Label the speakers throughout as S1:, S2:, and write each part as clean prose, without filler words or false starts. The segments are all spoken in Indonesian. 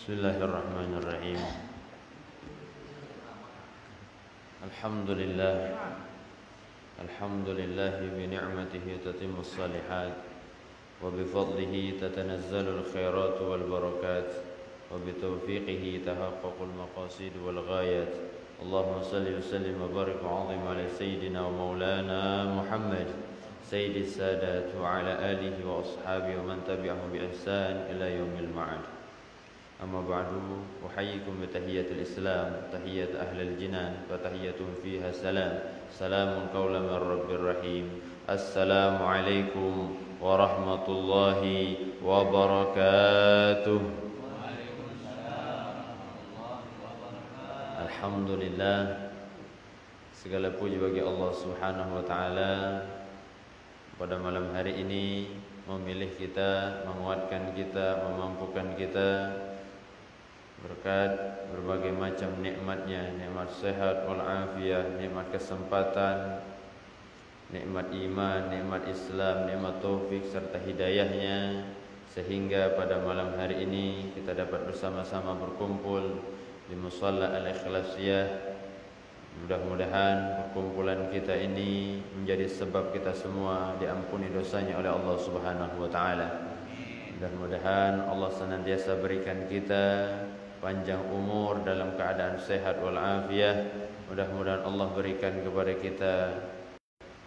S1: Bismillahirrahmanirrahim. Alhamdulillah. Alhamdulillah bi ni'matihi tatimmus shalihat wa bi fadlihi tatanazzalul khairat wal barakat wa bi tawfiqihi tahaqqaqul maqasid wal ghayat. Allahumma salli wa sallim wa barik wa 'azim ala sayyidina wa maulana Muhammad sayyidis sadat wa ala alihi wa ashabihi wa man tabi'ahum bi ihsan ila yaumil ma'ad. أما بعد أحييكم بتحية الإسلام تحية أهل الجنان وتحية فيها سلام سلام قولا من رب الرحيم السلام عليكم ورحمة الله وبركاته. Alhamdulillah, segala puji bagi Allah Subhanahu wa taala pada malam hari ini memilih kita, menguatkan kita, memampukan kita berkat berbagai macam nikmatnya, nikmat sehat wal afiyah, nikmat kesempatan, nikmat iman, nikmat Islam, nikmat taufik serta hidayahnya, sehingga pada malam hari ini kita dapat bersama-sama berkumpul di Musalla Al-Ikhlasiyah. Mudah-mudahan perkumpulan kita ini menjadi sebab kita semua diampuni dosanya oleh Allah Subhanahu wa taala. Mudah-mudahan Allah senantiasa berikan kita panjang umur dalam keadaan sehat wal afiyah. Mudah-mudahan Allah berikan kepada kita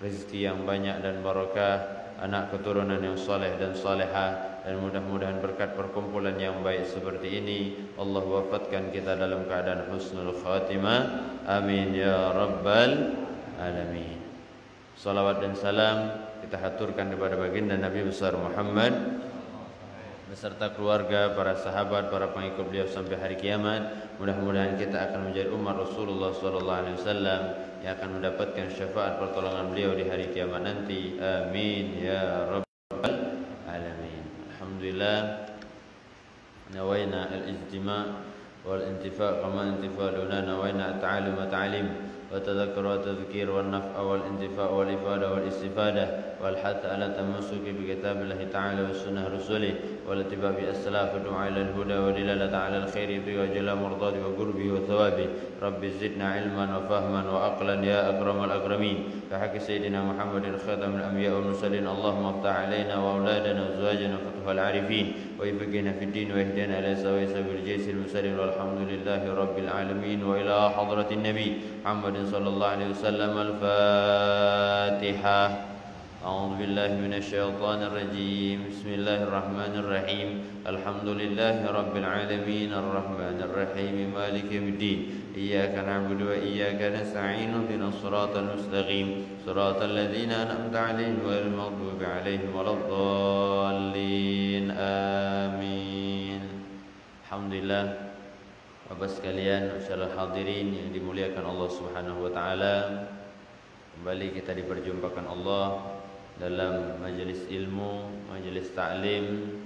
S1: rezeki yang banyak dan barakah, anak keturunan yang saleh dan salehah, dan mudah-mudahan berkat perkumpulan yang baik seperti ini Allah wafatkan kita dalam keadaan husnul khatimah. Amin ya rabbal alamin. Salawat dan salam kita haturkan kepada baginda Nabi besar Muhammad beserta keluarga, para sahabat, para pengikut beliau sampai hari kiamat. Mudah-mudahan kita akan menjadi umat Rasulullah SAW yang akan mendapatkan syafaat pertolongan beliau di hari kiamat nanti. Amin ya rabbal alamin. Alhamdulillah, nawaina al-ijtima' wal intifa' kama intifa'una nawaina at-ta'allum wa ta'lim wa tadhakkur wa tadhkir wal naf'a wal intifa' wal ifada wal istifadah wal hath ala tamassuki bi kitabillahi ta'ala wa sunnah rasulih wal ittiba' bi as-salaf wa du'a ila al-huda wa dilalata ala al-khairi bi wajla mardati wa qurbi wa thawabi. Rabbi zidna ilman wa fahman wa aqlan ya akramal akramin. Fa haqqi sayyidina Muhammadin khatamul anbiya wal mursalin. Allahumma iftah alaina wa auladana wa azwajana futuhal arifin wa ibqina fid din wa ihdina ila sawa'i sabil jaysil mursalin walhamdulillahi rabbil alamin. Wa ila hadratin nabi Muhammadin sallallahu alaihi wasallam. Al-Fatihah. A'udzu billahi minasy syaithanir rajim. Bismillahirrahmanirrahim. Alhamdulillahi rabbil alamin arrahmanir rahim maliki yaumiddin. Iyyaka na'budu wa iyyaka nasta'in ihdinas siratal mustaqim siratal ladzina an'amta 'alaihim ghairil maghdubi 'alaihim waladdallin. Amin. Alhamdulillah, Bapak sekalian, masyaallah hadirin yang dimuliakan Allah Subhanahu wa taala, kembali kita diperjumpakan Allah dalam majelis ilmu, majelis ta'lim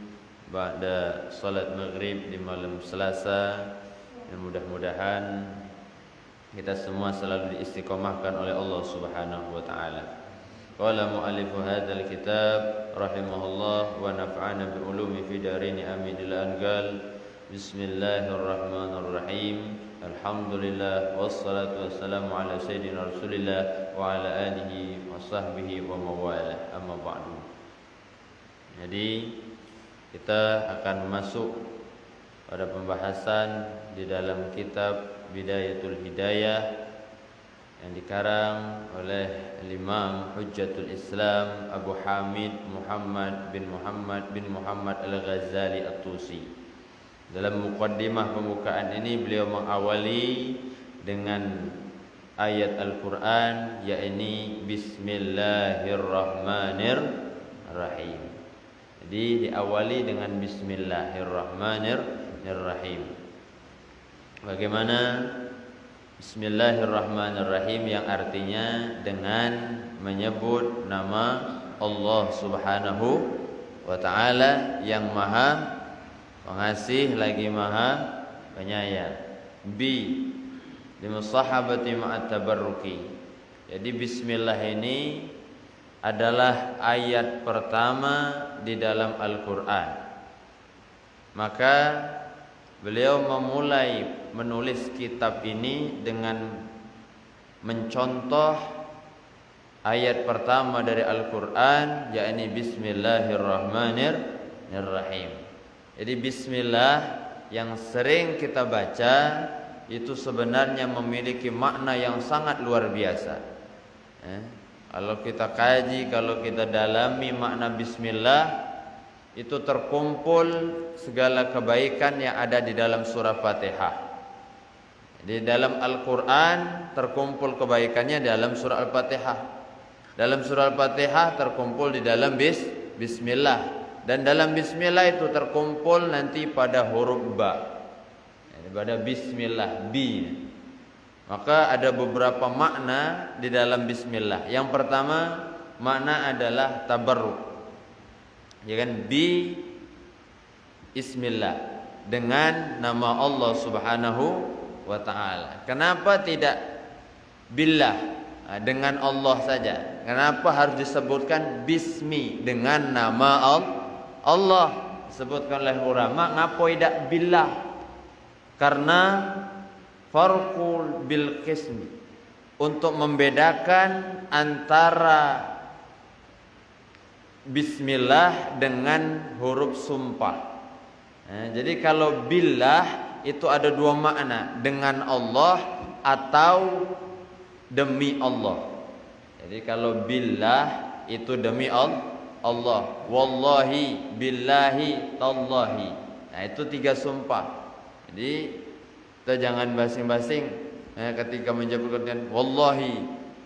S1: ba'da salat maghrib di malam Selasa, dan mudah-mudahan kita semua selalu diistiqomahkan oleh Allah Subhanahu wa taala. Qala mu'allifu hadzal kitab rahimahullah wa nafa'ana bi ulumi fi darini amin ila angal. Bismillahirrahmanirrahim. Alhamdulillah wassalatu wassalamu ala sayyidina Rasulillah wa ala alihi wa sahbihi wa mawala. Amma ba'du. Jadi kita akan masuk pada pembahasan di dalam kitab Bidayatul Hidayah yang dikarang oleh Imam Hujjatul Islam Abu Hamid Muhammad bin Muhammad Al-Ghazali At-Tusi. Dalam muqaddimah pembukaan ini beliau mengawali dengan ayat Al-Quran, yakni Bismillahirrahmanirrahim. Jadi diawali dengan Bismillahirrahmanirrahim. Bagaimana Bismillahirrahmanirrahim yang artinya dengan menyebut nama Allah Subhanahu wa ta'ala yang maha pengasih lagi maha penyayang. Limusahabati ma'at tabarruki. Jadi bismillah ini adalah ayat pertama di dalam Al-Quran. Maka beliau memulai menulis kitab ini dengan mencontoh ayat pertama dari Al-Quran, yakni Bismillahirrahmanirrahim. Jadi bismillah yang sering kita baca itu sebenarnya memiliki makna yang sangat luar biasa. Kalau kita kaji, kalau kita dalami makna bismillah, itu terkumpul segala kebaikan yang ada di dalam surah Fatihah. Di dalam Al-Quran terkumpul kebaikannya dalam surah Al-Fatihah. Dalam surah Al-Fatihah terkumpul di dalam bismillah. Dan dalam bismillah itu terkumpul nanti pada huruf ba, pada bismillah, bi. Maka ada beberapa makna di dalam bismillah. Yang pertama makna adalah tabarruk, ya kan, bi bismillah, dengan nama Allah Subhanahu wa ta'ala. Kenapa tidak billah, dengan Allah saja? Kenapa harus disebutkan bismi, dengan nama Allah? Disebutkan oleh ulama, ngapa tidak billah? Karena farqul bil qismi, untuk membedakan antara bismillah dengan huruf sumpah. Jadi kalau billah itu ada dua makna, dengan Allah atau demi Allah. Jadi kalau billah itu demi Allah, wallahi, billahi, tallahi. Nah, itu tiga sumpah. Jadi kita jangan basing-basing ketika menyebutkan wallahi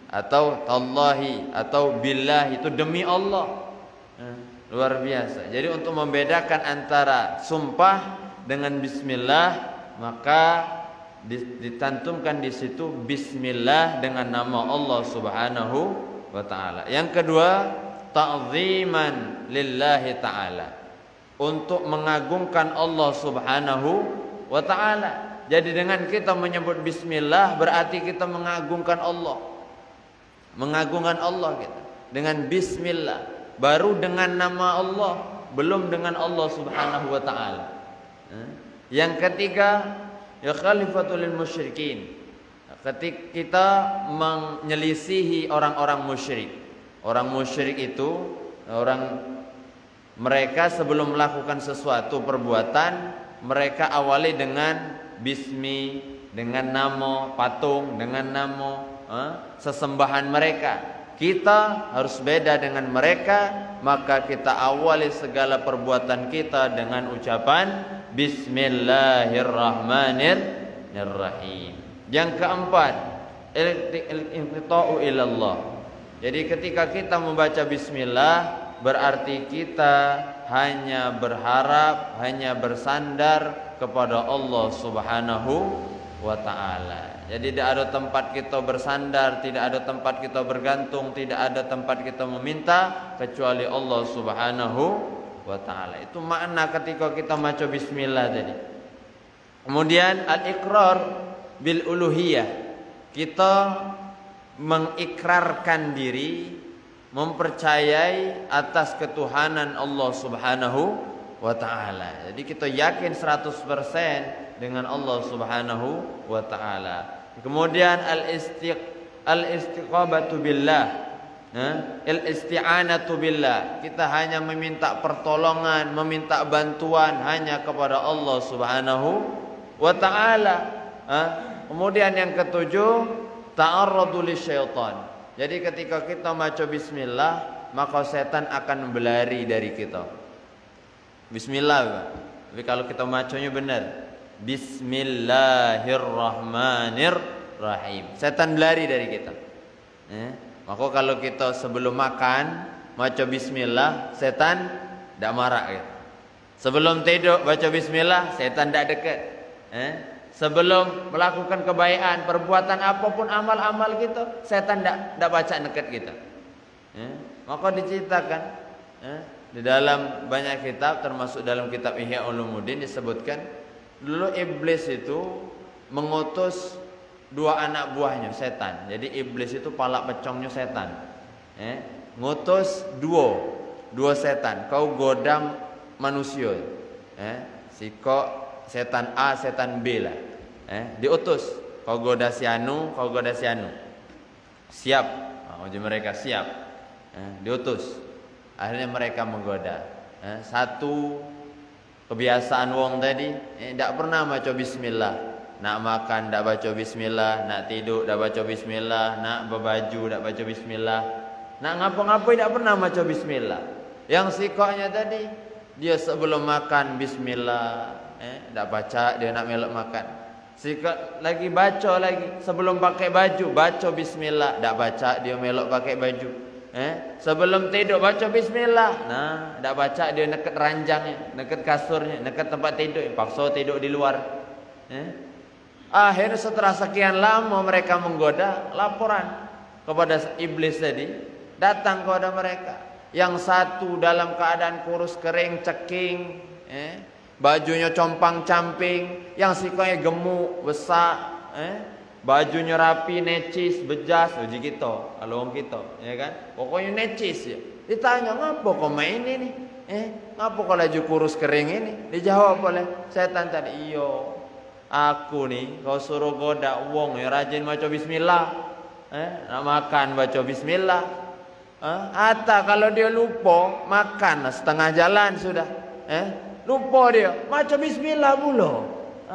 S1: atau tallahi atau billahi, itu demi Allah. Luar biasa. Jadi untuk membedakan antara sumpah dengan bismillah, maka ditantumkan di situ bismillah dengan nama Allah Subhanahu wa ta'ala. Yang kedua, ta'ziman lillahi ta'ala, untuk mengagungkan Allah Subhanahu wa ta'ala. Jadi dengan kita menyebut bismillah berarti kita mengagungkan Allah. Mengagungkan Allah kita dengan bismillah, baru dengan nama Allah, belum dengan Allah Subhanahu wa ta'ala. Yang ketiga, ya khalifatul lil musyrikin, ketika kita menyelisihi orang-orang musyrik. Orang musyrik itu mereka sebelum melakukan sesuatu perbuatan, mereka awali dengan bismi, dengan nama patung, dengan nama sesembahan mereka. Kita harus beda dengan mereka, maka kita awali segala perbuatan kita dengan ucapan Bismillahirrahmanirrahim. Yang keempat, al-inqita'u ilallah. Jadi ketika kita membaca bismillah, berarti kita hanya berharap, hanya bersandar kepada Allah Subhanahu wa ta'ala. Jadi tidak ada tempat kita bersandar, tidak ada tempat kita bergantung, tidak ada tempat kita meminta kecuali Allah Subhanahu wa ta'ala. Itu makna ketika kita baca bismillah tadi. Kemudian al-iqrar bil uluhiyah, kita mengikrarkan diri, mempercayai atas ketuhanan Allah Subhanahu wa ta'ala. Jadi kita yakin 100% dengan Allah Subhanahu wa ta'ala. Kemudian al-istiqabatu billah, al-isti'anatu billah, kita hanya meminta pertolongan, meminta bantuan hanya kepada Allah Subhanahu wa ta'ala. Kemudian yang ketujuh, ta'arradu lisyaitan. Jadi ketika kita baca bismillah, maka setan akan berlari dari kita. Bismillah, Tapi kalau kita maconya benar, Bismillahirrahmanirrahim. Setan lari dari kita. Maka kalau kita sebelum makan baca bismillah, setan tidak marah gitu. Sebelum tidur baca bismillah, setan tidak dekat. Sebelum melakukan kebaikan, perbuatan apapun amal-amal kita, setan tidak baca dekat kita. Maka diceritakan di dalam banyak kitab, termasuk dalam kitab Ihya Ulumuddin disebutkan, dulu iblis itu mengutus dua anak buahnya setan. Jadi iblis itu palak pecongnya setan. Ngutus dua setan, kau godam manusia. Kau setan A, setan B lah. Diutus, kau goda si anu, kau goda si anu. Siap, uji mereka siap. Diutus. Akhirnya mereka menggoda. Satu kebiasaan wong tadi, tidak pernah baca bismillah. Nak makan tidak baca bismillah, nak tidur tidak baca bismillah, nak berbaju tidak baca bismillah, nak ngapa-ngapa tidak pernah baca bismillah. Yang sikoknya tadi, dia sebelum makan bismillah, tidak baca, dia nak melok makan. Sikok lagi baca lagi, sebelum pakai baju baca bismillah, tidak baca, dia melok pakai baju. Sebelum tidur baca bismillah, nah tidak baca, dia dekat ranjangnya, dekat kasurnya, dekat tempat tidur, paksa tidur di luar. Akhirnya setelah sekian lama mereka menggoda, laporan kepada iblis tadi datang kepada mereka. Yang satu dalam keadaan kurus kering ceking, bajunya compang camping, yang sikapnya gemuk besar, bajunya rapi necis bejas, uji kita kalau orang kita, ya kan? Pokoknya necis ya. Ditanya, ngapa kau main ini? Ngapa kau laju kurus kering ini? Dijawab oleh setan tadi, iyo. Aku nih kau suruh goda wong ya rajin baca bismillah, nak makan baca bismillah. Atau kalau dia lupa makan setengah jalan sudah, lupa dia baca bismillah mulu,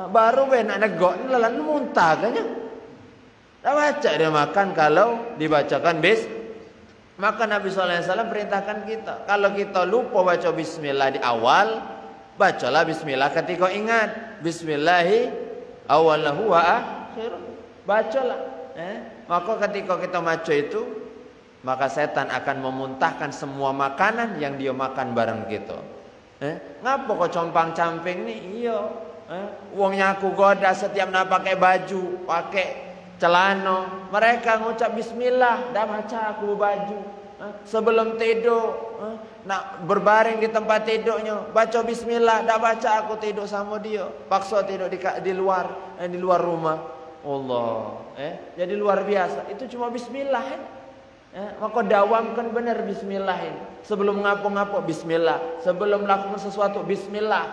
S1: baru nak negok lalan muntah kayaknya. Tak baca dia makan kalau dibacakan maka Nabi SAW perintahkan kita, kalau kita lupa baca bismillah di awal, bacalah bismillah ketika ingat. Bismillahi awalahu wa akhir. Bacalah. Maka ketika kita baca itu, maka setan akan memuntahkan semua makanan yang dia makan bareng kita. Ngapa kok compang camping nih? Iya. Uangnya aku goda setiap nak pakai baju, pakai celana, mereka ngucap bismillah, dah baca aku baju. Sebelum tidur, nak berbaring di tempat tidurnya, baca bismillah, dah baca aku tidur sama dia. Paksa tidur di luar rumah. Allah, jadi luar biasa. Itu cuma bismillah. Maka dawamkan benar bismillah. Sebelum ngapa-ngapa bismillah, sebelum melakukan sesuatu bismillah.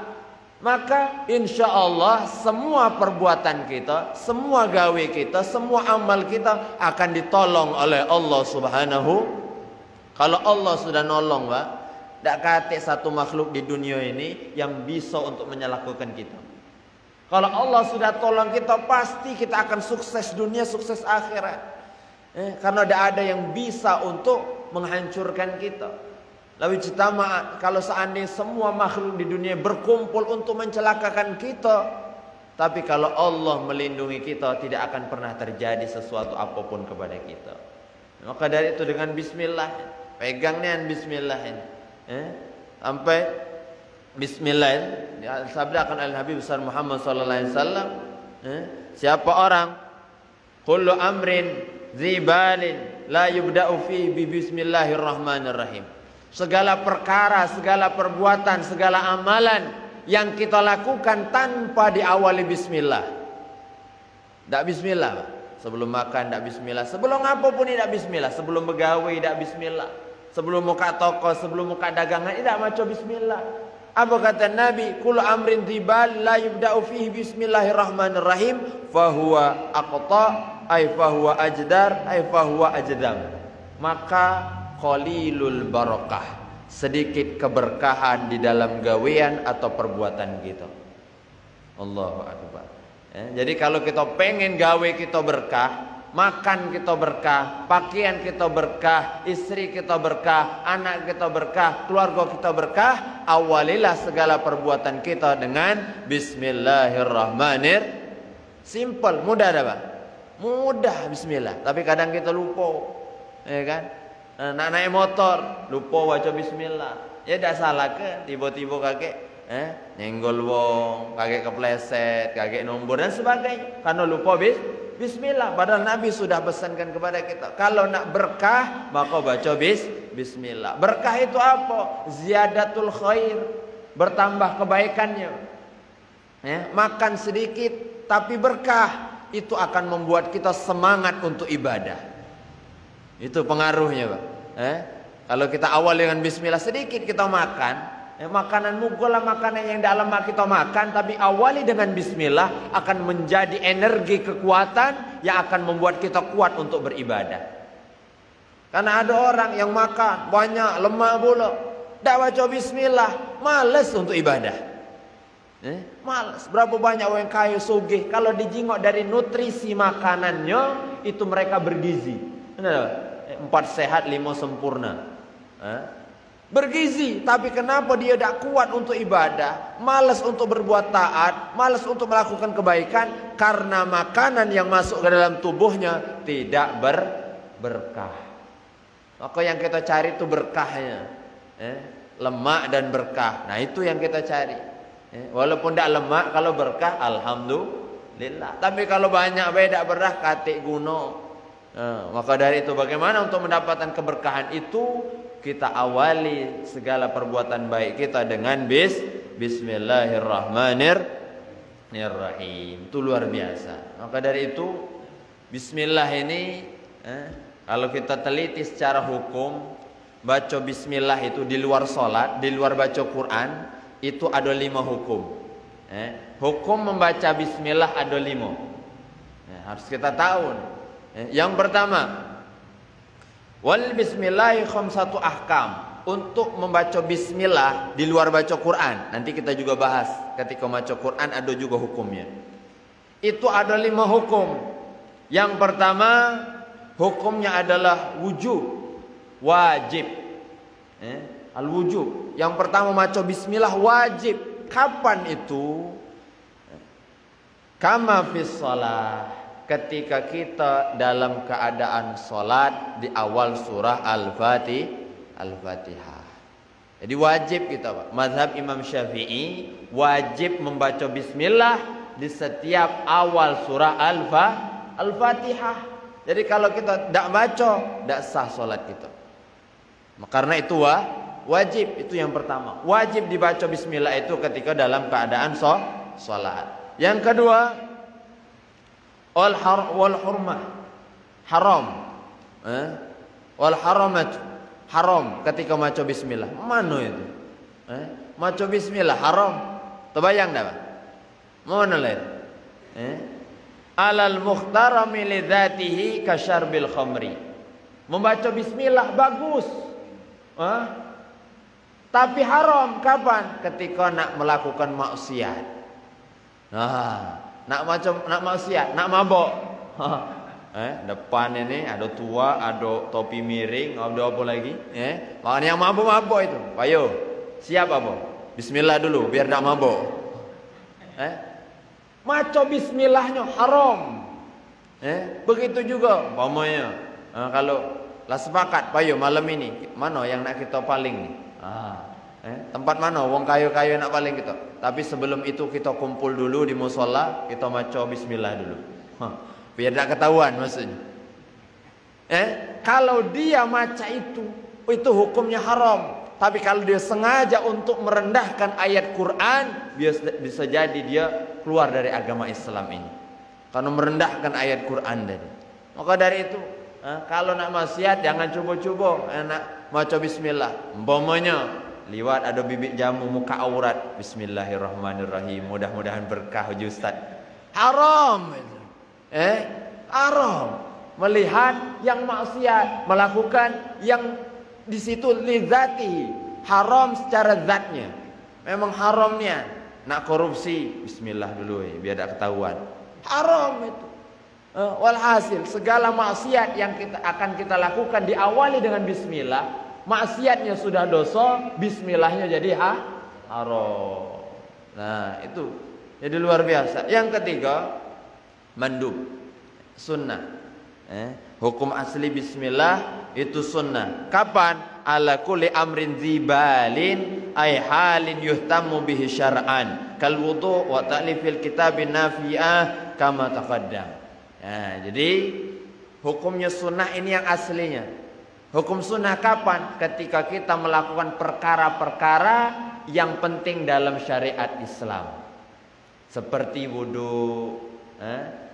S1: Maka insya Allah semua perbuatan kita, semua gawe kita, semua amal kita akan ditolong oleh Allah Subhanahu. Kalau Allah sudah nolong, Pak, tidak kate satu makhluk di dunia ini yang bisa untuk menyalahkan kita. Kalau Allah sudah tolong kita, pasti kita akan sukses dunia, sukses akhirat. Karena tidak ada yang bisa untuk menghancurkan kita. Lalu citama kalau seandainya semua makhluk di dunia berkumpul untuk mencelakakan kita, tapi kalau Allah melindungi kita, tidak akan pernah terjadi sesuatu apapun kepada kita. Maka dari itu dengan bismillah, pegang nian bismillah ini. Sampai bismillah sabdakan oleh Nabi besar Muhammad sallallahu alaihi wasallam, siapa orang kullu amrin zibalin la yubda'u fi bi bismillahirrahmanirrahim. Segala perkara, segala perbuatan, segala amalan yang kita lakukan tanpa diawali bismillah. Tak bismillah. Sebelum makan tak bismillah, sebelum apapun tidak bismillah, sebelum begawe tidak bismillah, sebelum muka toko, sebelum muka dagangan tidak maca bismillah. Apa kata Nabi? Kullu amrin tibal la yubda'u fihi bismillahirrahmanirrahim fahuwa aqta ay fahuwa ajdar ay fahuwa ajdam. Maka qalilul barakah, sedikit keberkahan di dalam gawean atau perbuatan kita. Allahu akbar. Jadi kalau kita pengen gawe kita berkah, makan kita berkah, pakaian kita berkah, istri kita berkah, anak kita berkah, keluarga kita berkah. Awalilah segala perbuatan kita dengan Bismillahirrahmanirrahim. Simple, mudah dah Pak. Mudah Bismillah. Tapi kadang kita lupa, ya kan? Nak naik motor lupa baca Bismillah. Ya tidak salah ke? Tiba-tiba kakek nyenggol wong, kakek kepleset, kakek nombor dan sebagainya. Karena lupa Bismillah. Padahal Nabi sudah pesankan kepada kita, kalau nak berkah maka baca Bismillah. Berkah itu apa? Ziyadatul khair, bertambah kebaikannya. Makan sedikit tapi berkah, itu akan membuat kita semangat untuk ibadah. Itu pengaruhnya Pak. Kalau kita awal dengan Bismillah, sedikit kita makan, makanan mugolah makanan yang dalam kita makan, tapi awali dengan Bismillah akan menjadi energi kekuatan yang akan membuat kita kuat untuk beribadah. Karena ada orang yang makan banyak lemak pula, tidak baca Bismillah, malas untuk ibadah. Malas. Berapa banyak orang kaya sugih, kalau dijengok dari nutrisi makanannya itu mereka bergizi. 4 sehat 5 sempurna. Bergizi, tapi kenapa dia tidak kuat untuk ibadah, malas untuk berbuat taat, malas untuk melakukan kebaikan? Karena makanan yang masuk ke dalam tubuhnya tidak berkah. Maka yang kita cari itu berkahnya, lemak dan berkah. Nah itu yang kita cari. Walaupun tidak lemak, kalau berkah alhamdulillah. Tapi kalau banyak beda berkah katik guno. Maka dari itu bagaimana untuk mendapatkan keberkahan itu? Kita awali segala perbuatan baik kita dengan Bismillahirrahmanirrahim. Itu luar biasa. Maka dari itu Bismillah ini kalau kita teliti secara hukum, baca Bismillah itu di luar sholat, di luar baca Quran, itu ada 5 hukum. Hukum membaca Bismillah ada 5. Harus kita tahu. Yang pertama, wal Bismillahi khamsatu ahkam. Untuk membaca Bismillah di luar baca Quran, nanti kita juga bahas. Ketika baca Quran ada juga hukumnya. Itu ada 5 hukum. Yang pertama, hukumnya adalah wujub, wajib. Al-wujub. Yang pertama baca Bismillah wajib. Kapan itu? Kama fis shalah, ketika kita dalam keadaan sholat di awal surah Al-Fatihah. Jadi wajib kita Pak. Mazhab Imam Syafi'i wajib membaca Bismillah di setiap awal surah Al-Fatihah. Jadi kalau kita tidak baca, tidak sah sholat kita. Karena itu wajib, itu yang pertama. Wajib dibaca Bismillah itu ketika dalam keadaan sholat. Yang kedua, wal hurmah, haram. Wal haramat, haram ketika baca Bismillah. Mana itu? Baca Bismillah haram. Terbayang dah Pak? Mana lain? Alal mukhtarami li dzatihi kasyarbil khamri. Membaca Bismillah bagus. Tapi haram kapan? Ketika nak melakukan maksiat. Nak maksiat, nak mabok. Depan ini ada tua, ada topi miring, ada apa lagi? Makanya yang mabok-mabok itu, ayo, siap apa? Bismillah dulu, biar tak mabok. Maca Bismillahnya haram. Begitu juga, umpamanya, kalau lah sepakat, ayo malam ini, mana yang nak kita paling nih? Tempat mana wong kayu-kayu nak paling kita. Tapi sebelum itu kita kumpul dulu di musola, kita maca Bismillah dulu. Biar tak ketahuan maksudnya. Kalau dia maca itu hukumnya haram. Tapi kalau dia sengaja untuk merendahkan ayat Quran, bisa jadi dia keluar dari agama Islam ini. Karena merendahkan ayat Quran tadi. Maka dari itu, kalau nak maksiat jangan coba-coba nak maca Bismillah. Umpamanya liwat ada bibit jamu muka aurat, Bismillahirrahmanirrahim, mudah-mudahan berkah Ustaz. Haram. Haram. Melihat yang maksiat, melakukan yang di situ lidzati, haram secara zatnya. Memang haramnya. Nak korupsi, Bismillah dulu biar tak ketahuan. Haram itu.
S2: Walhasil segala maksiat yang akan kita lakukan diawali dengan bismillah, maksiatnya sudah dosa, bismillahnya jadi haram. Nah, itu jadi luar biasa. Yang ketiga, mandub, sunnah. Hukum asli bismillah itu sunnah. Kapan? Ala kulli amrin dzibalin ay halin yuhtammu bihi syar'an kal wudu wa ta'lifil kitabin nafi'ah kama taqaddam. Nah, jadi hukumnya sunnah ini yang aslinya. Hukum sunnah kapan? Ketika kita melakukan perkara-perkara yang penting dalam syariat Islam, seperti wudu,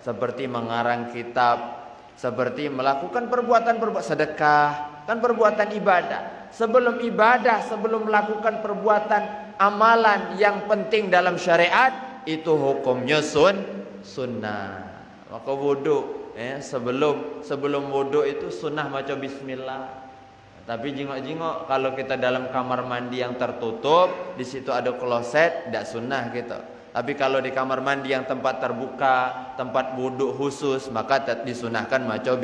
S2: seperti mengarang kitab, seperti melakukan perbuatan-perbuatan sedekah, kan perbuatan ibadah. Sebelum ibadah, sebelum melakukan perbuatan amalan yang penting dalam syariat, itu hukumnya sunnah. Maka wudu, sebelum wudu itu sunnah baca bismillah. Tapi jingok-jingok kalau kita dalam kamar mandi yang tertutup, di situ ada kloset, tidak sunnah gitu. Tapi kalau di kamar mandi yang tempat terbuka, tempat wudu khusus, maka disunahkan baca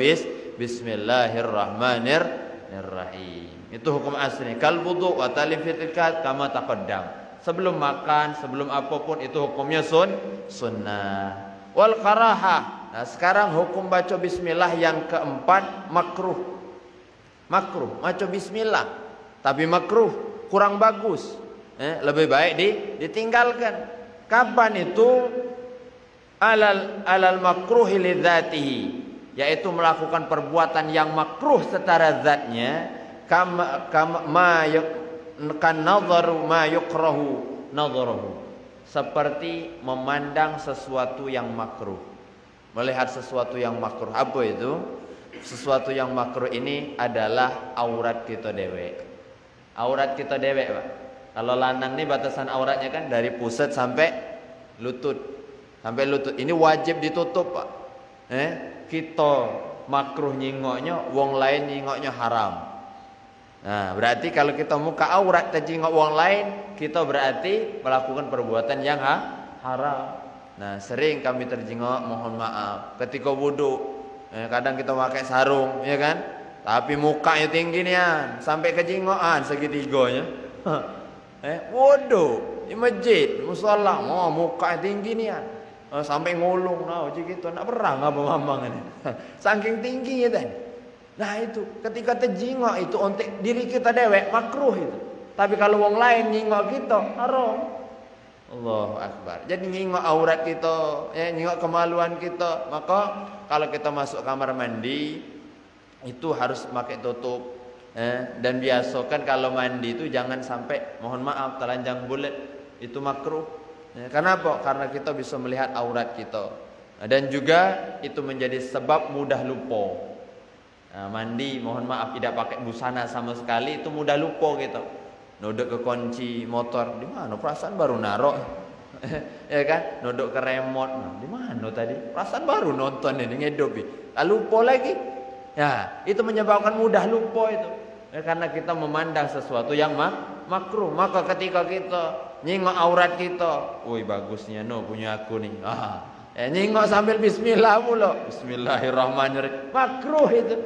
S2: bismillahirrahmanirrahim. Itu hukum asli. Kal wudu wa talifil kitab kama taqaddam. Sebelum makan, sebelum apapun itu hukumnya sunnah. Wal karahah. Nah, sekarang hukum baca bismillah yang keempat, makruh. Makruh, baca bismillah tapi makruh, kurang bagus. Lebih baik ditinggalkan. Kapan itu? Alal makruhi lidzatihi, yaitu melakukan perbuatan yang makruh secara zatnya, kama kan nadharu ma yukrahu nadharuhu, seperti memandang sesuatu yang makruh, melihat sesuatu yang makruh. Apa itu? Sesuatu yang makruh ini adalah aurat kita dewek. Aurat kita dewek, Pak. Kalau lanang nih batasan auratnya kan dari pusat sampai lutut. Sampai lutut. Ini wajib ditutup, Pak. Kita makruh nyingoknya, wong lain nyingoknya haram. Nah, berarti kalau kita muka aurat terjingok wong lain, kita berarti melakukan perbuatan yang haram. Nah, sering kami terjingok, mohon maaf. Ketika wudu, kadang kita pakai sarung, ya kan? Tapi mukanya tinggi nih, sampai kejingokan segitiganya. Wudu di masjid, musala, mukanya tinggi nih, sampai ngulung, gitu. Nak pernah nggak ngomong ini? Saking tingginya tadi. Nah itu, ketika terjingok itu untuk diri kita dewek makruh itu. Tapi kalau wong lain nyingok kita haram. Allahu Akbar. Jadi nyingok aurat kita, nyingok kemaluan kita. Maka kalau kita masuk kamar mandi itu harus pakai tutup. Dan biasakan kalau mandi itu jangan sampai, mohon maaf, telanjang bulat. Itu makruh. Karena apa? Karena kita bisa melihat aurat kita. Dan juga itu menjadi sebab mudah lupa. Mandi, mohon maaf, tidak pakai busana sama sekali, itu mudah lupa gitu. Nodok ke kunci motor, di mana? Perasaan baru naruh. Ya kan? Nodok ke remote, di mana tadi? Perasaan baru nonton ini ngedopi. Lupa lagi. Ya, itu menyebabkan mudah lupa itu. Karena kita memandang sesuatu yang makruh. Maka ketika kita nyingok aurat kita, woi bagusnya punya aku nih. Nyingok sambil bismillah pula. Bismillahirrahmanirrahim. Makruh itu.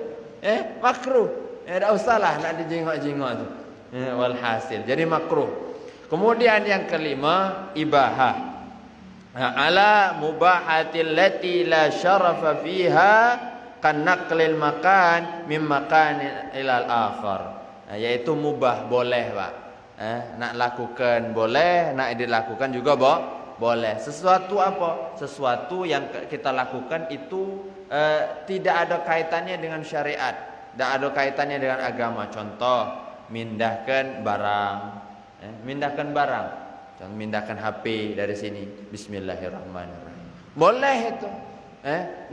S2: Makruh. Tidak usahlah nak dijingok-jingok itu. Walhasil jadi makruh. Kemudian yang kelima, ibahah. Ala mubahatil lati la syarafa fiha kan naqlil makan mim makan ilal akhar. Yaitu mubah, boleh, Pak. Nak lakukan boleh, nak dilakukan juga boleh. Sesuatu apa? Sesuatu yang kita lakukan itu tidak ada kaitannya dengan syariat, tidak ada kaitannya dengan agama. Contoh, mindahkan barang, contoh mindahkan HP dari sini, bismillahirrahmanirrahim, boleh itu.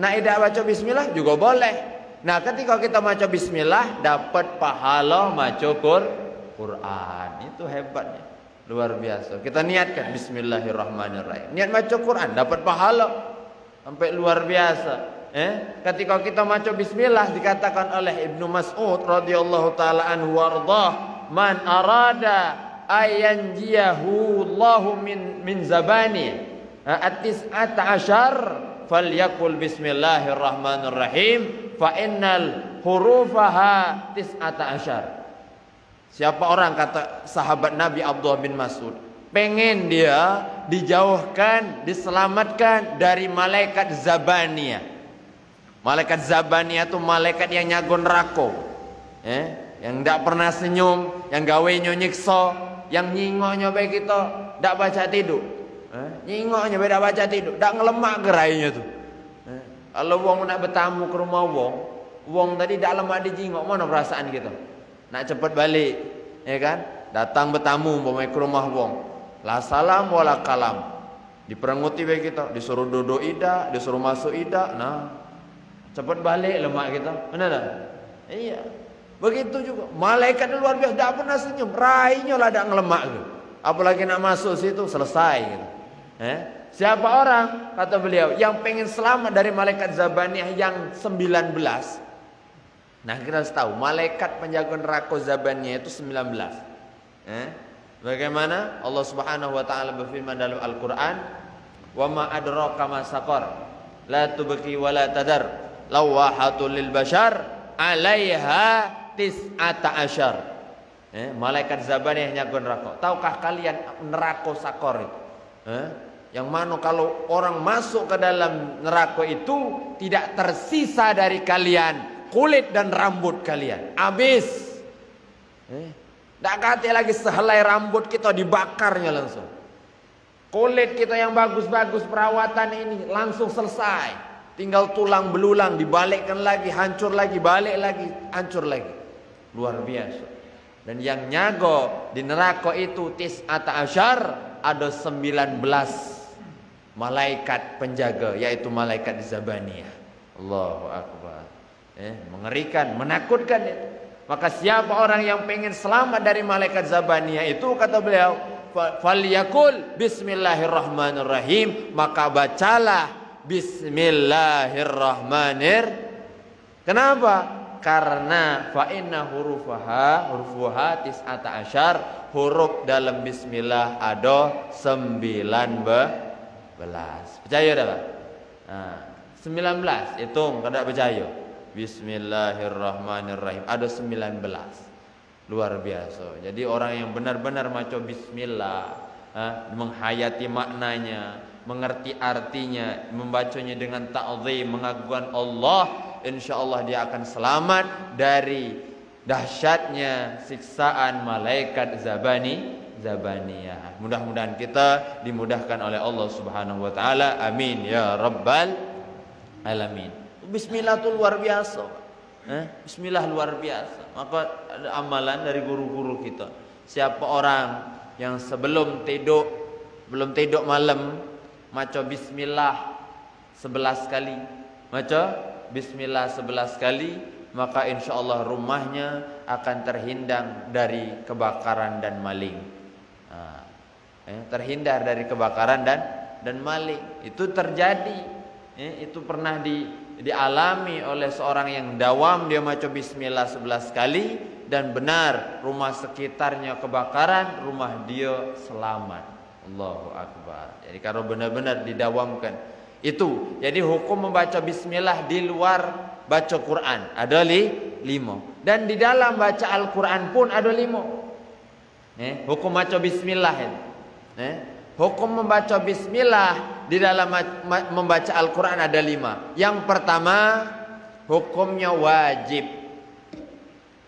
S2: Nah, tidak baca bismillah juga boleh. Nah, ketika kita baca bismillah dapat pahala baca Quran. Itu hebatnya, luar biasa. Kita niatkan bismillahirrahmanirrahim, niat baca Quran dapat pahala sampai luar biasa. Ketika kita baca bismillah dikatakan oleh Ibnu Mas'ud radhiyallahu taala anhu warḍah, man arada ayanjiyahu Allahu min zabani at-tis'ata asyar falyakul bismillahirrahmanirrahim fa innal hurufaha tis'ata asyar. Siapa orang, kata sahabat Nabi Abdullah bin Mas'ud, pengen dia dijauhkan, diselamatkan dari malaikat Zabaniyah. Malaikat Zabaniyah itu malaikat yang nyagon neraka, yang tidak pernah senyum, yang gawenyo nyiksa, yang nyingoknya baik kita tidak baca tidur, nyingoknya beda baca tidur, tidak ngelemak gerainya tuh. Kalau wong nak bertamu ke rumah wong tadi tidak lemak dijingok, mana perasaan kita? Nak cepat balik, ya kan? Datang bertamu ke rumah wong, la salam wala kalam, diperenguti baik kita, disuruh duduk ida, disuruh masuk ida, nah cepat balik lemak kita, benar tak? Iya. Begitu juga malaikat luar biasa, tidak pernah senyum, rainya lah tidak ngelemak gitu. Apalagi nak masuk situ selesai gitu. Siapa orang, kata beliau, yang pengen selamat dari malaikat Zabaniyah yang 19. Nah, kita harus tahu malaikat penjaga neraka Zabaniyah itu 19. Bagaimana Allah Subhanahu wa taala berfirman dalam Al-Qur'an, "Wa ma adraka ma saqar, la tubqi wa la tadar, lawahatul lil bashar, 'alaiha tis'ata asyar." Malaikat Zabaniyah nyaga neraka. Tahukah kalian neraka sakor itu? Yang mana kalau orang masuk ke dalam neraka itu tidak tersisa dari kalian kulit dan rambut kalian, habis. Tak kata lagi sehelai rambut kita dibakarnya langsung. Kulit kita yang bagus-bagus perawatan ini langsung selesai. Tinggal tulang belulang dibalikkan lagi, hancur lagi, balik lagi, hancur lagi. Luar biasa. Dan yang nyago di neraka itu tis'ata asyar, ada 19 malaikat penjaga, yaitu malaikat Zabaniyah. Allahu akbar. Mengerikan, menakutkan itu. Maka siapa orang yang pengen selamat dari malaikat Zabaniyah itu, kata beliau, falyakul bismillahirrahmanirrahim, maka bacalah bismillahirrahmanirrahim. Kenapa? Karena fa inna hurufuha tis'ata asyar, huruf dalam bismillah ada 19. Percaya dah Pak? 19 hitung kada percaya. Bismillahirrahmanirrahim ada 19. Luar biasa. Jadi orang yang benar-benar maca bismillah, menghayati maknanya, mengerti artinya, membacanya dengan ta'zim, mengagungkan Allah, insyaallah dia akan selamat dari dahsyatnya siksaan malaikat Zabaniyah. Mudah-mudahan kita dimudahkan oleh Allah Subhanahu wa taala. Amin ya rabbal alamin. Bismillah itu luar biasa. Bismillah luar biasa. Maka ada amalan dari guru-guru kita. Siapa orang yang sebelum tidur malam maca bismillah 11 kali, maca bismillah 11 kali, maka insyaallah rumahnya akan terhindar dari kebakaran dan maling. Terhindar dari kebakaran dan maling. Itu terjadi. Itu pernah dialami oleh seorang yang dawam dia maca bismillah 11 kali, dan benar rumah sekitarnya kebakaran, rumah dia selamat. Allahu akbar. Jadi kalau benar-benar didawamkan itu, jadi hukum membaca bismillah di luar baca Quran ada 5, dan di dalam baca Al-Quran pun ada 5. Hukum baca bismillah itu. Hukum membaca bismillah di dalam membaca Al-Quran ada 5. Yang pertama, hukumnya wajib.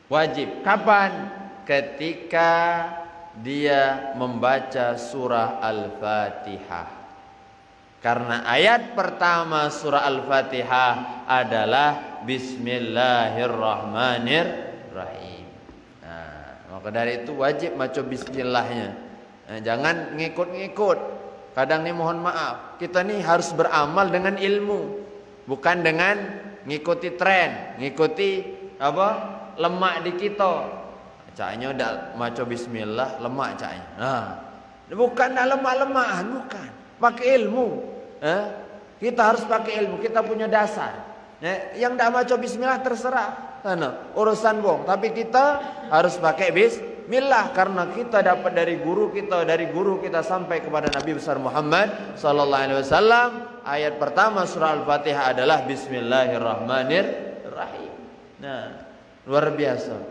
S2: Wajib. Kapan? Ketika dia membaca surah Al-Fatihah. Karena ayat pertama surah Al-Fatihah adalah Bismillahirrahmanirrahim. Maka dari itu wajib baca bismillahnya. Jangan ngikut-ngikut. Kadang nih mohon maaf, kita nih harus beramal dengan ilmu, bukan dengan ngikuti tren, ngikuti lemak di kita. Caknya udah maca bismillah lemak caknya. Bukan lemak-lemakan, bukan. Pakai ilmu. Kita harus pakai ilmu, kita punya dasar. Yang tidak maca bismillah terserah. Urusan bong, tapi kita harus pakai Bismillah, karena kita dapat dari guru kita sampai kepada Nabi besar Muhammad sallallahu alaihi wasallam. Ayat pertama surah Al-Fatihah adalah Bismillahirrahmanirrahim. Nah, luar biasa.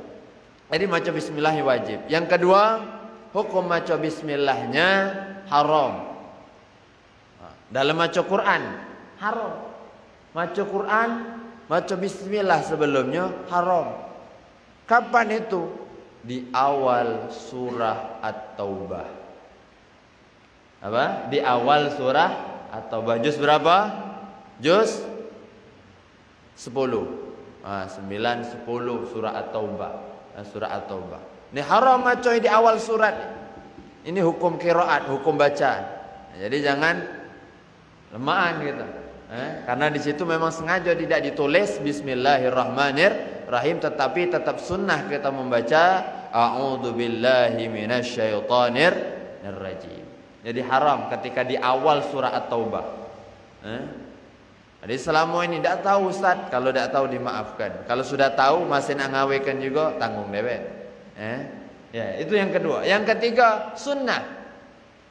S2: Jadi maca bismillah wajib. Yang kedua, hukum maca bismillahnya haram. Dalam maca Quran haram. Maca Quran, maca bismillah sebelumnya haram. Kapan itu? Di awal surah At-Taubah. Apa? Di awal surah At-Taubah. Juz berapa? Juz 10. 9, 10 surah At-Taubah. Surah At-Taubah. Ini haram maca di awal surat. Ini hukum qiraat, hukum bacaan. Jadi jangan lemahan gitu. Karena di situ memang sengaja tidak ditulis Bismillahirrahmanirrahim, tetapi tetap sunnah kita membaca A'udzubillahi minasyaitonir rajim. Jadi haram ketika di awal surah At-Taubah. Jadi selama ini tidak tahu Ustaz, kalau tidak tahu dimaafkan. Kalau sudah tahu masih nak ngawekan juga tanggung dewek. Ya, itu yang kedua. Yang ketiga, sunnah.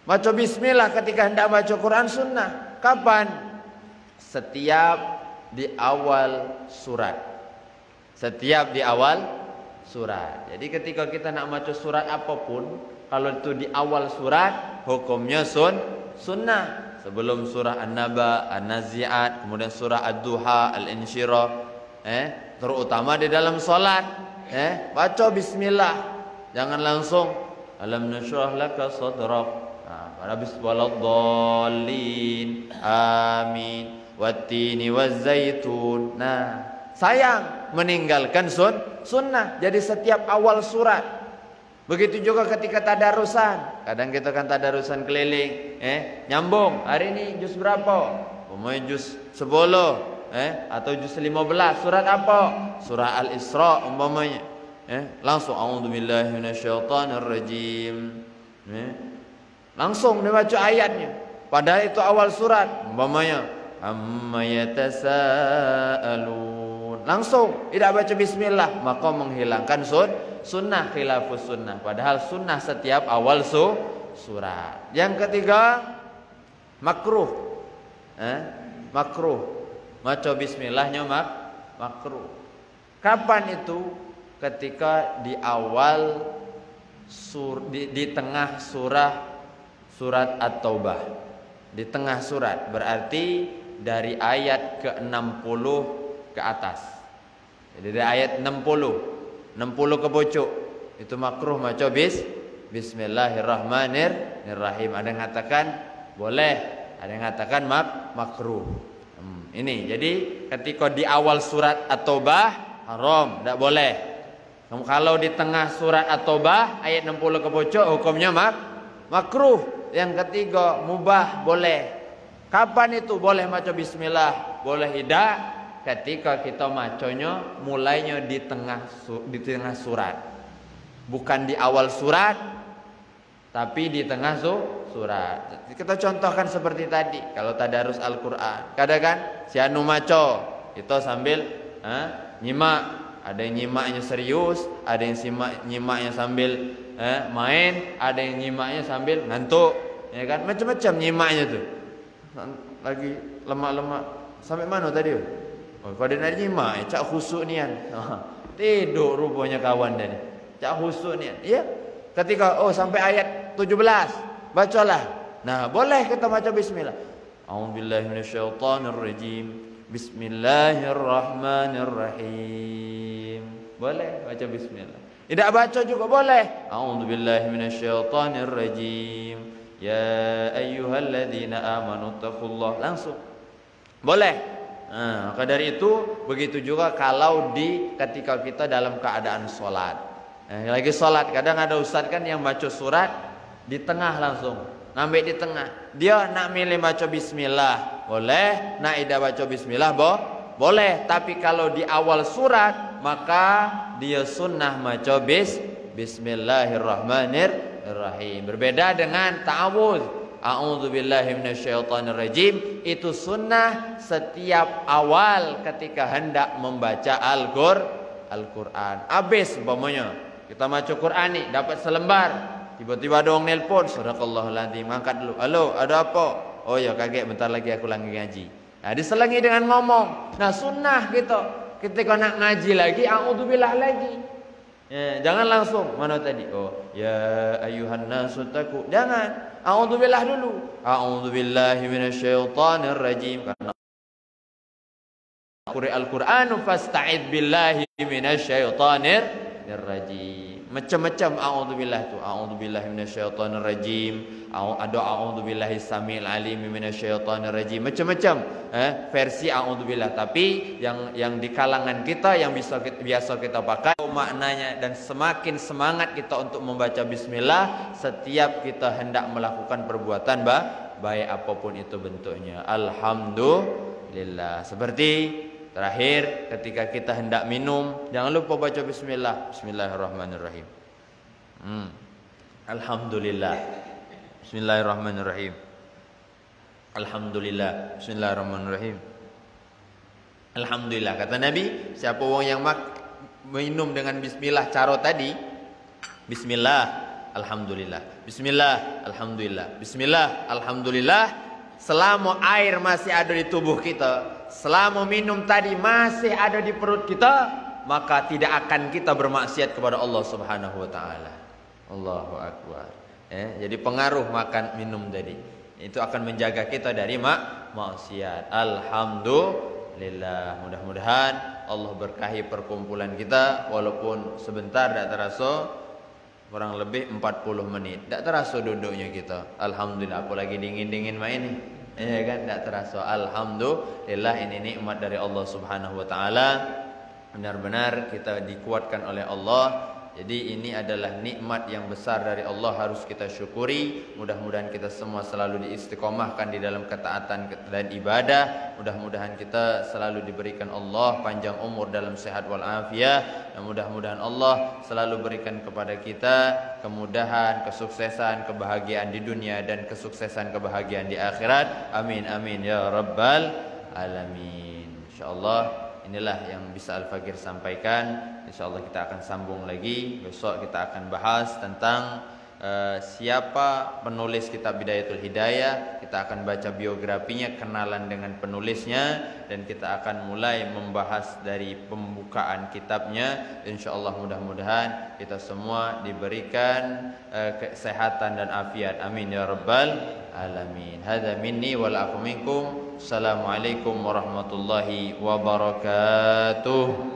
S2: Baca bismillah ketika hendak baca Quran sunnah. Kapan? Setiap di awal surat. Setiap di awal surat. Jadi ketika kita nak baca surat apapun, kalau itu di awal surat, hukumnya sunnah. Sebelum surah An-Naba, An-Nazi'at, kemudian surah Ad-Duha, Al-Insyirah, terutama di dalam salat, baca bismillah. Jangan langsung alam nashrah laka sadrak. Habis waladdallin. Amin. Wattini wazzaitun. Nah, sayang meninggalkan sunnah. Jadi setiap awal surat. Begitu juga ketika tadarusan. Kadang kita kan tadarusan keliling, nyambung. Hari ini juz berapa? Umpamanya juz 10, atau juz 15. Surat apa? Surah Al-Isra umpamanya. Langsung a'udzubillahi minasyaitonirrajim. Langsung dibaca ayatnya. Padahal itu awal surat. Umpamanya amma yatasaalun. Langsung tidak baca bismillah, maka menghilangkan sunnah, khilafus sunnah. Padahal sunnah setiap awal surat. Yang ketiga, makruh. Makruh. Baca bismillahnya makruh. Kapan itu? Ketika di awal di tengah surat At-Taubah. Di tengah surat berarti dari ayat ke-60 ke atas. Jadi dari ayat 60 ke pojok itu makruh maca Bismillahirrahmanirrahim. Ada yang mengatakan boleh, ada yang mengatakan makruh. Ini jadi ketika di awal surat At-Taubah haram, tidak boleh. Kalau di tengah surat At-Taubah ayat 60 ke pojok hukumnya makruh. Yang ketiga mubah, boleh. Kapan itu boleh maca bismillah? Boleh tidak? Ketika kita macanya mulainya di tengah surat. Bukan di awal surat, tapi di tengah surat. Kita contohkan seperti tadi. Kalau tadarus Al-Quran, kadang kan si anu maca itu sambil nyimak. Ada yang nyimaknya serius, ada yang nyimaknya sambil main, ada yang nyimaknya sambil ngantuk, ya kan? Macam-macam nyimaknya tuh. Lagi lemak-lemak. Sampai mana tadi? Oh, pada nak nyimak, cak khusuk nian. Tidur rupanya kawan tadi. Cak khusuk nian. Iya. Ketika sampai ayat 17, bacalah. Nah, boleh kita baca bismillah. A'udzubillahi minasyaitonirrajim. Bismillahirrahmanirrahim. Boleh baca bismillah. Tidak baca juga boleh. A'udzubillahi minasyaitonirrajim. Ya ayyuhalladzina amanu taqullah. Langsung. Boleh. Maka dari itu begitu juga kalau ketika kita dalam keadaan sholat. Lagi sholat kadang ada ustaz kan yang baca surat di tengah langsung. Ngambil di tengah. Dia nak milih baca bismillah, boleh. Nak tidak baca bismillah, boleh. Tapi kalau di awal surat, maka dia sunnah baca bismillahirrahmanirrahim. Berbeda dengan ta'awudz. A'udzubillahi minasyaitonirrajim. Itu sunnah setiap awal ketika hendak membaca Al-Quran. Habis umpamanya Kita baca Quran nih, dapat selembar. Tiba-tiba ada orang nelpon, sadaqallahul azim, angkat dulu. Halo, ada apa? Oh ya, kaget, bentar lagi aku lagi ngaji. Nah, diselingi dengan ngomong. Nah, sunnah gitu. Ketika nak ngaji lagi, a'udzubillah lagi. Ya, jangan langsung mana tadi? Oh, ya ayuhan nasu taqu. Jangan. A'udzubillah dulu. A'udzubillahi minasyaitonir rajim. Karena Al-Qur'anu fasta'id billahi minasyaitonir rajim. Macam-macam a'udzubillah tu. A'udzubillahi minasyaitonir rajim. Ada a'udzubillahi samil alim minasyaitonir rajim. Macam-macam versi a'udzubillah. Tapi yang di kalangan kita yang biasa kita pakai maknanya, dan semakin semangat kita untuk membaca bismillah setiap kita hendak melakukan perbuatan baik apapun itu bentuknya. Alhamdulillah. Seperti terakhir ketika kita hendak minum, jangan lupa baca bismillah. Bismillahirrahmanirrahim. Alhamdulillah. Bismillahirrahmanirrahim. Alhamdulillah. Bismillahirrahmanirrahim. Alhamdulillah. Kata Nabi, siapa orang yang minum dengan bismillah cara tadi, bismillah, alhamdulillah. Bismillah, alhamdulillah. Bismillah, alhamdulillah. Selama air masih ada di tubuh kita, selama minum tadi masih ada di perut kita, maka tidak akan kita bermaksiat kepada Allah Subhanahu wa taala. Allahu akbar. Jadi pengaruh makan minum tadi itu akan menjaga kita dari maksiat. Alhamdulillah. Mudah-mudahan Allah berkahi perkumpulan kita, walaupun sebentar tidak terasa, kurang lebih 40 menit. Tak terasa duduknya kita. Alhamdulillah, apalagi dingin-dingin main ini. Ya kan, tak terasa. Alhamdulillah, ini nikmat dari Allah Subhanahu wa taala. Benar-benar kita dikuatkan oleh Allah. Jadi ini adalah nikmat yang besar dari Allah, harus kita syukuri. Mudah-mudahan kita semua selalu diistiqomahkan di dalam ketaatan dan ibadah. Mudah-mudahan kita selalu diberikan Allah panjang umur dalam sehat walafiat. Dan mudah-mudahan Allah selalu berikan kepada kita kemudahan, kesuksesan, kebahagiaan di dunia dan kesuksesan, kebahagiaan di akhirat. Amin amin ya rabbal alamin. Insyaallah inilah yang bisa Al-Fakir sampaikan. InsyaAllah kita akan sambung lagi. Besok kita akan bahas tentang siapa penulis kitab Bidayatul Hidayah. Kita akan baca biografinya, kenalan dengan penulisnya, dan kita akan mulai membahas dari pembukaan kitabnya. InsyaAllah mudah-mudahan kita semua diberikan kesehatan dan afiat. Amin ya rabbal alamin. Hadza minni wal afu minkum. Assalamualaikum warahmatullahi wabarakatuh.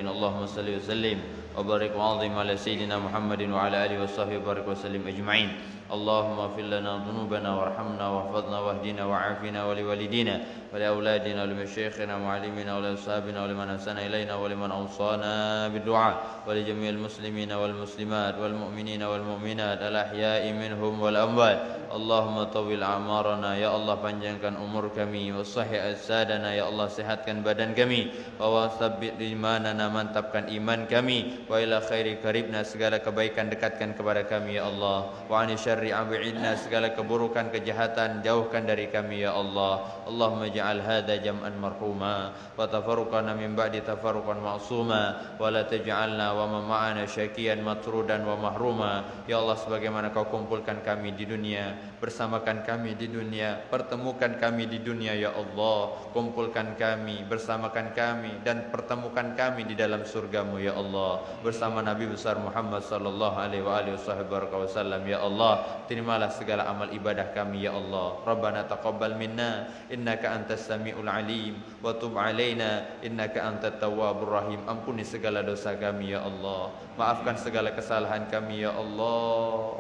S2: Allahumma salli wa sallim wa barik wa azim ala sayyidina Muhammadin wa ala alihi wa sahbihi wa barik wa sallim ajma'in. Allahumma fil lana dhunubana warhamna wahfadna wahdina wa'afina wa liwalidina wa li auladina wa li masyayikhina wa muallimina wa li ashabina wa liman ahsana ilaina wa liman awsana bid-du'a wa li jami'il muslimina wal muslimat wal mu'minina wal mu'minat al ahya'i minhum wal amwat. Allahumma tawil a'marana, ya Allah panjangkan umur kami, wa sahih ajsadana, ya Allah sehatkan badan kami, wa tsabbit imanana, mantapkan iman kami, wa ila khairi qaribna, segala kebaikan dekatkan kepada kami ya Allah, wa ani syarri ab'idna, segala keburukan kejahatan jauhkan dari kami ya Allah. Allahumma ja'al hadza jam'an marhuma wa tafarruqana min ba'di tafarruqan ma'suma wa la taj'alna wa ma ma'ana syakiyan matrudan wa mahruma. Ya Allah, sebagaimana Kau kumpulkan kami di dunia, bersamakan kami di dunia, pertemukan kami di dunia ya Allah, kumpulkan kami, bersamakan kami, dan pertemukan kami di dalam surgamu ya Allah, bersama Nabi besar Muhammad sallallahu alaihi wasallam ya Allah. Terimalah segala amal ibadah kami ya Allah. Rabbana taqabbal minna innaka antas samiul alim wa tub alaina innaka antat tawwabur rahim. Ampuni segala dosa kami ya Allah, maafkan segala kesalahan kami ya Allah,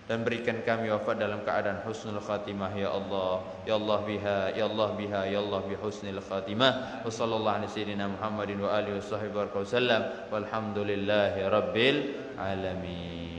S2: dan berikan kami wafat dalam keadaan husnul khatimah ya Allah. Ya Allah biha, ya Allah biha, ya Allah bi husnil khatimah. Wa sallallahu alaihi sayyidina Muhammadin wa alihi washabbihi wasallam. Walhamdulillahi rabbil alamin.